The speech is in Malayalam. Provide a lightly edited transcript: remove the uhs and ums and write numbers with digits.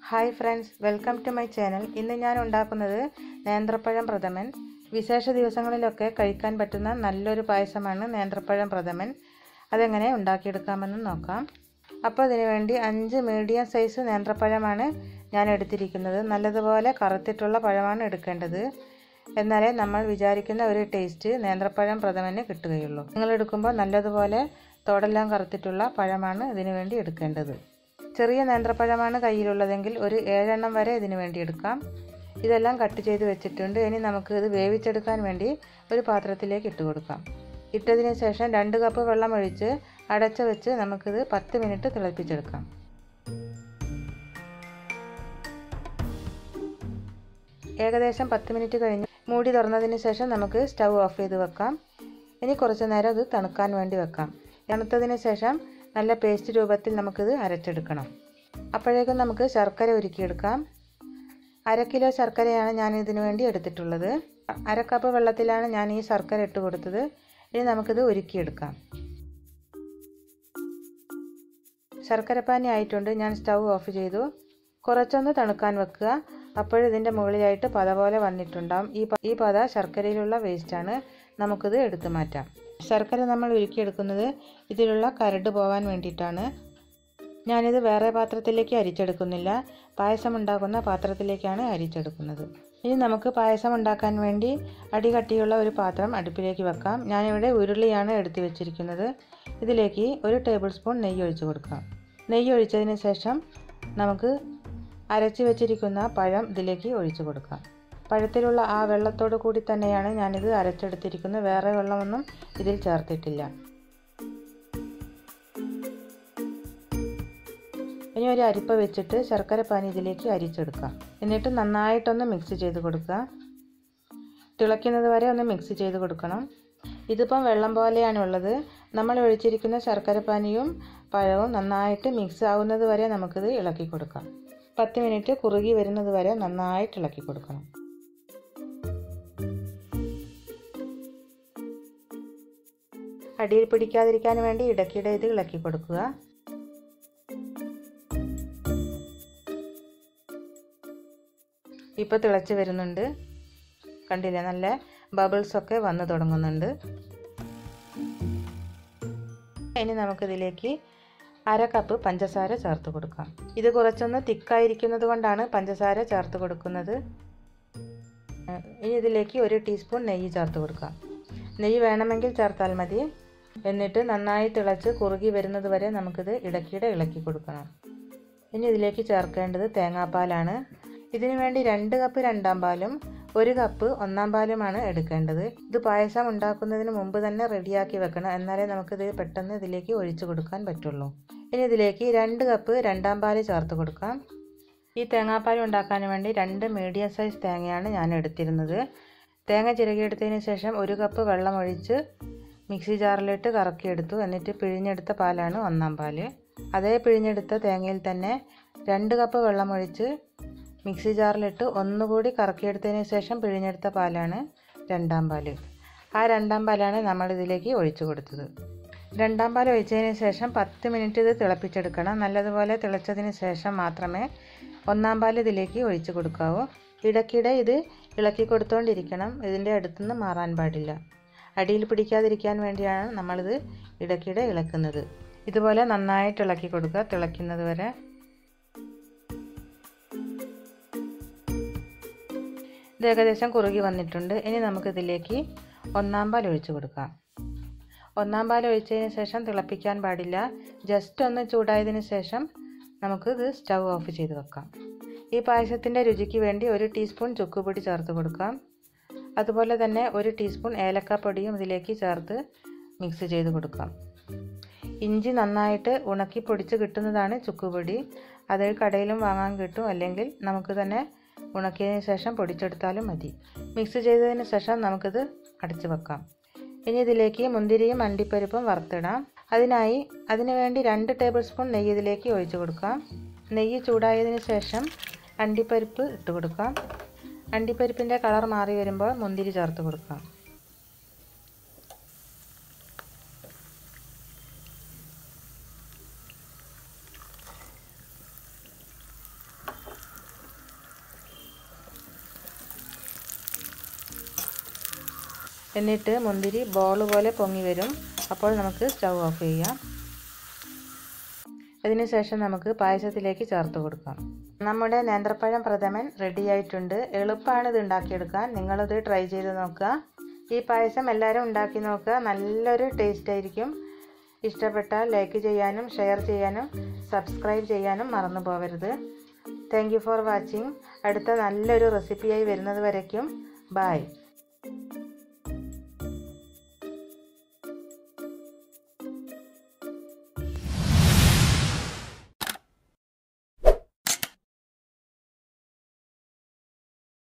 Hi friends, welcome to my channel. ഇന്ന് ഞാൻ ഉണ്ടാക്കുന്നത് നേന്ത്രപ്പഴം പ്രഥമൻ. വിശേഷ ദിവസങ്ങളിലൊക്കെ കഴിക്കാൻ പറ്റുന്ന നല്ലൊരു പായസമാണ് നേന്ത്രപ്പഴം പ്രഥമൻ. അതെങ്ങനെ ഉണ്ടാക്കിയെടുക്കാമെന്ന് നോക്കാം. അപ്പോൾ അതിനു വേണ്ടി 5 മീഡിയം സൈസ് നേന്ത്രപ്പഴമാണ് ഞാൻ എടുത്തിരിക്കുന്നത്. നല്ലതുപോലെ കറുത്തിട്ടുള്ള പഴമാണ് എടുക്കേണ്ടത്. എന്നാലേ നമ്മൾ വിചാരിക്കുന്ന ഒരു ടേസ്റ്റ് നേന്ത്രപ്പഴം പ്രഥമന് കിട്ടുകയുള്ളൂ. നിങ്ങൾ എടുക്കുമ്പോൾ നല്ലതുപോലെ തോടെല്ലാം കറുത്തിട്ടുള്ള പഴമാണ് ഇതിനു വേണ്ടി എടുക്കേണ്ടത്. ചെറിയ നേന്ത്രപ്പഴമാണ് കയ്യിലുള്ളതെങ്കിൽ ഒരു 7 എണ്ണം വരെ ഇതിനു വേണ്ടി എടുക്കാം. ഇതെല്ലാം കട്ട് ചെയ്ത് വെച്ചിട്ടുണ്ട്. ഇനി നമുക്ക് ഇത് വേവിച്ചെടുക്കാൻ വേണ്ടി ഒരു പാത്രത്തിലേക്ക് ഇട്ട് കൊടുക്കാം. ഇട്ടതിന് ശേഷം 2 കപ്പ് വെള്ളം ഒഴിച്ച് അടച്ചു വെച്ച് നമുക്കിത് 10 മിനിറ്റ് തിളപ്പിച്ചെടുക്കാം. ഏകദേശം 10 മിനിറ്റ് കഴിഞ്ഞ് മൂടി തുറന്നതിന് ശേഷം നമുക്ക് സ്റ്റൗ ഓഫ് ചെയ്ത് വെക്കാം. ഇനി കുറച്ച് നേരം ഇത് തണുക്കാൻ വേണ്ടി വെക്കാം. തണുത്തതിന് ശേഷം നല്ല പേസ്റ്റ് രൂപത്തിൽ നമുക്കിത് അരച്ചെടുക്കണം. അപ്പോഴേക്കും നമുക്ക് ശർക്കര ഉരുക്കിയെടുക്കാം. 1/2 കിലോ ശർക്കരയാണ് ഞാൻ ഇതിനു വേണ്ടി എടുത്തിട്ടുള്ളത്. 1/2 കപ്പ് വെള്ളത്തിലാണ് ഞാൻ ഈ ശർക്കര ഇട്ട് കൊടുത്തത്. ഇനി നമുക്കിത് ഉരുക്കിയെടുക്കാം. ശർക്കരപ്പാനി ആയിട്ടുണ്ട്. ഞാൻ സ്റ്റൗ ഓഫ് ചെയ്തു. കുറച്ചൊന്ന് തണുക്കാൻ വെക്കുക. അപ്പോഴിതിൻ്റെ മുകളിലായിട്ട് പത പോലെ വന്നിട്ടുണ്ടാകും. ഈ പത ശർക്കരയിലുള്ള വേസ്റ്റാണ്. നമുക്കിത് എടുത്തു മാറ്റാം. ശർക്കര നമ്മൾ ഉരുക്കിയെടുക്കുന്നത് ഇതിലുള്ള കരട് പോകാൻ വേണ്ടിയിട്ടാണ്. ഞാനിത് വേറെ പാത്രത്തിലേക്ക് അരിച്ചെടുക്കുന്നില്ല. പായസം ഉണ്ടാക്കുന്ന പാത്രത്തിലേക്കാണ് അരിച്ചെടുക്കുന്നത്. ഇനി നമുക്ക് പായസം ഉണ്ടാക്കാൻ വേണ്ടി അടികട്ടിയുള്ള ഒരു പാത്രം അടുപ്പിലേക്ക് വെക്കാം. ഞാനിവിടെ ഉരുളിയാണ് എടുത്തു വെച്ചിരിക്കുന്നത്. ഇതിലേക്ക് 1 ടേബിൾ സ്പൂൺ നെയ്യ് ഒഴിച്ച് കൊടുക്കാം. നെയ്യ് ഒഴിച്ചതിന് ശേഷം നമുക്ക് അരച്ച് വെച്ചിരിക്കുന്ന പഴം ഇതിലേക്ക് ഒഴിച്ച് കൊടുക്കാം. പഴത്തിലുള്ള ആ വെള്ളത്തോടു കൂടി തന്നെയാണ് ഞാനിത് അരച്ചെടുത്തിരിക്കുന്നത്. വേറെ വെള്ളമൊന്നും ഇതിൽ ചേർത്തിട്ടില്ല. ഇനി ഒരു അരിപ്പ വെച്ചിട്ട് ശർക്കരപ്പാനി ഇതിലേക്ക് അരിച്ചെടുക്കാം. എന്നിട്ട് നന്നായിട്ടൊന്ന് മിക്സ് ചെയ്ത് കൊടുക്കുക. തിളയ്ക്കുന്നത് വരെ ഒന്ന് മിക്സ് ചെയ്ത് കൊടുക്കണം. ഇതിപ്പം വെള്ളം പോലെയാണുള്ളത്. നമ്മൾ ഒഴിച്ചിരിക്കുന്ന ശർക്കരപ്പാനിയും പഴവും നന്നായിട്ട് മിക്സ് ആവുന്നത് വരെ നമുക്കിത് ഇളക്കി കൊടുക്കാം. 10 മിനിറ്റ് കുറുകി വരുന്നത് വരെ നന്നായിട്ട് ഇളക്കി കൊടുക്കണം. അടിയിൽ പിടിക്കാതിരിക്കാൻ വേണ്ടി ഇടയ്ക്കിടെ ഇത് ഇളക്കി കൊടുക്കുക. ഇപ്പോൾ തിളച്ച് വരുന്നുണ്ട്. കണ്ടില്ലേ, നല്ല ബബിൾസ് ഒക്കെ വന്നു തുടങ്ങുന്നുണ്ട്. ഇനി നമുക്കിതിലേക്ക് 1/2 കപ്പ് പഞ്ചസാര ചേർത്ത് കൊടുക്കാം. ഇത് കുറച്ചൊന്ന് തിക്കായിരിക്കുന്നത് കൊണ്ടാണ് പഞ്ചസാര ചേർത്ത് കൊടുക്കുന്നത്. ഇനി ഇതിലേക്ക് 1 ടീസ്പൂൺ നെയ്യ് ചേർത്ത് കൊടുക്കാം. നെയ്യ് വേണമെങ്കിൽ ചേർത്താൽ മതി. എന്നിട്ട് നന്നായി തിളച്ച് കുറുകി വരുന്നത് വരെ നമുക്കിത് ഇടയ്ക്കിടെ ഇളക്കി കൊടുക്കണം. ഇനി ഇതിലേക്ക് ചേർക്കേണ്ടത് തേങ്ങാപ്പാലാണ്. ഇതിനു വേണ്ടി 2 കപ്പ് രണ്ടാം പാലും 1 കപ്പ് ഒന്നാം പാലുമാണ് എടുക്കേണ്ടത്. ഇത് പായസം ഉണ്ടാക്കുന്നതിന് മുമ്പ് തന്നെ റെഡിയാക്കി വെക്കണം. എന്നാലേ നമുക്കിത് പെട്ടെന്ന് ഇതിലേക്ക് ഒഴിച്ചു കൊടുക്കാൻ പറ്റുള്ളൂ. ഇനി ഇതിലേക്ക് 2 കപ്പ് രണ്ടാം പാല് ചേർത്ത് കൊടുക്കാം. ഈ തേങ്ങാപ്പാൽ ഉണ്ടാക്കാൻ വേണ്ടി 2 മീഡിയം സൈസ് തേങ്ങയാണ് ഞാൻ എടുത്തിരുന്നത്. തേങ്ങ ചിരകിയെടുത്തതിന് ശേഷം 1 കപ്പ് വെള്ളം ഒഴിച്ച് മിക്സി ജാറിലിട്ട് കറക്കിയെടുത്തു. എന്നിട്ട് പിഴിഞ്ഞെടുത്ത പാലാണ് ഒന്നാം പാല്. അതേ പിഴിഞ്ഞെടുത്ത തേങ്ങയിൽ തന്നെ 2 കപ്പ് വെള്ളം ഒഴിച്ച് മിക്സി ജാറിലിട്ട് ഒന്നുകൂടി കറക്കിയെടുത്തതിന് ശേഷം പിഴിഞ്ഞെടുത്ത പാലാണ് രണ്ടാം പാല്. ആ രണ്ടാം പാലാണ് നമ്മളിതിലേക്ക് ഒഴിച്ചു കൊടുത്തത്. രണ്ടാം പാൽ ഒഴിച്ചതിന് ശേഷം 10 മിനിറ്റ് ഇത് തിളപ്പിച്ചെടുക്കണം. നല്ലതുപോലെ തിളച്ചതിന് ശേഷം മാത്രമേ ഒന്നാം പാൽ ഇതിലേക്ക് ഒഴിച്ചു കൊടുക്കാവൂ. ഇടയ്ക്കിടെ ഇത് ഇളക്കി കൊടുത്തുകൊണ്ടിരിക്കണം. ഇതിൻ്റെ അടുത്തുനിന്ന് മാറാൻ പാടില്ല. അടിയിൽ പിടിക്കാതിരിക്കാൻ വേണ്ടിയാണ് നമ്മളിത് ഇടയ്ക്കിടെ ഇളക്കുന്നത്. ഇതുപോലെ നന്നായിട്ട് ഇളക്കി കൊടുക്കുക തിളയ്ക്കുന്നത് വരെ. ഇത് ഏകദേശം കുറുകി വന്നിട്ടുണ്ട്. ഇനി നമുക്കിതിലേക്ക് ഒന്നാം പാൽ ഒഴിച്ചു കൊടുക്കാം. ഒന്നാം പാൽ ഒഴിച്ചതിന് ശേഷം തിളപ്പിക്കാൻ പാടില്ല. ജസ്റ്റ് ഒന്ന് ചൂടായതിന് ശേഷം നമുക്കിത് സ്റ്റൗ ഓഫ് ചെയ്ത് വെക്കാം. ഈ പായസത്തിൻ്റെ രുചിക്ക് വേണ്ടി 1 ടീസ്പൂൺ ചുക്കുപൊടി ചേർത്ത് കൊടുക്കാം. അതുപോലെ തന്നെ 1 ടീസ്പൂൺ ഏലക്കാപ്പൊടിയും ഇതിലേക്ക് ചേർത്ത് മിക്സ് ചെയ്ത് കൊടുക്കാം. ഇഞ്ചി നന്നായിട്ട് ഉണക്കി പൊടിച്ച് കിട്ടുന്നതാണ് ചുക്കുപൊടി. അത് കടയിലും വാങ്ങാൻ കിട്ടും. അല്ലെങ്കിൽ നമുക്ക് തന്നെ ഉണക്കിയതിന് ശേഷം പൊടിച്ചെടുത്താലും മതി. മിക്സ് ചെയ്തതിന് ശേഷം നമുക്കിത് അടച്ചു വെക്കാം. ഇനി ഇതിലേക്ക് മുന്തിരിയും അണ്ടിപ്പരിപ്പും വറുത്തിടാം. അതിനു വേണ്ടി 2 ടേബിൾ സ്പൂൺ നെയ്യ് ഇതിലേക്ക് ഒഴിച്ചു കൊടുക്കാം. നെയ്യ് ചൂടായതിന് ശേഷം അണ്ടിപ്പരിപ്പ് ഇട്ട് കൊടുക്കാം. അണ്ടിപ്പരിപ്പിൻ്റെ കളർ മാറി വരുമ്പോൾ മുന്തിരി ചേർത്ത് കൊടുക്കാം. എന്നിട്ട് മുന്തിരി ബോൾ പോലെ പൊങ്ങി വരും. അപ്പോൾ നമുക്ക് സ്റ്റൗ ഓഫ് ചെയ്യാം. അതിനുശേഷം നമുക്ക് പായസത്തിലേക്ക് ചേർത്ത് കൊടുക്കാം. നമ്മുടെ നേന്ത്രപ്പഴം പ്രഥമൻ റെഡി ആയിട്ടുണ്ട്. എളുപ്പമാണ് ഇത് ഉണ്ടാക്കിയെടുക്കാൻ. നിങ്ങളിത് ട്രൈ ചെയ്ത് നോക്കുക. ഈ പായസം എല്ലാവരും ഉണ്ടാക്കി നോക്കുക. നല്ലൊരു ടേസ്റ്റ് ആയിരിക്കും. ഇഷ്ടപ്പെട്ടാൽ ലൈക്ക് ചെയ്യാനും ഷെയർ ചെയ്യാനും സബ്സ്ക്രൈബ് ചെയ്യാനും മറന്നു പോകരുത്. Thank you for watching. അടുത്ത നല്ലൊരു റെസിപ്പിയായി വരുന്നത് വരയ്ക്കും ബൈ.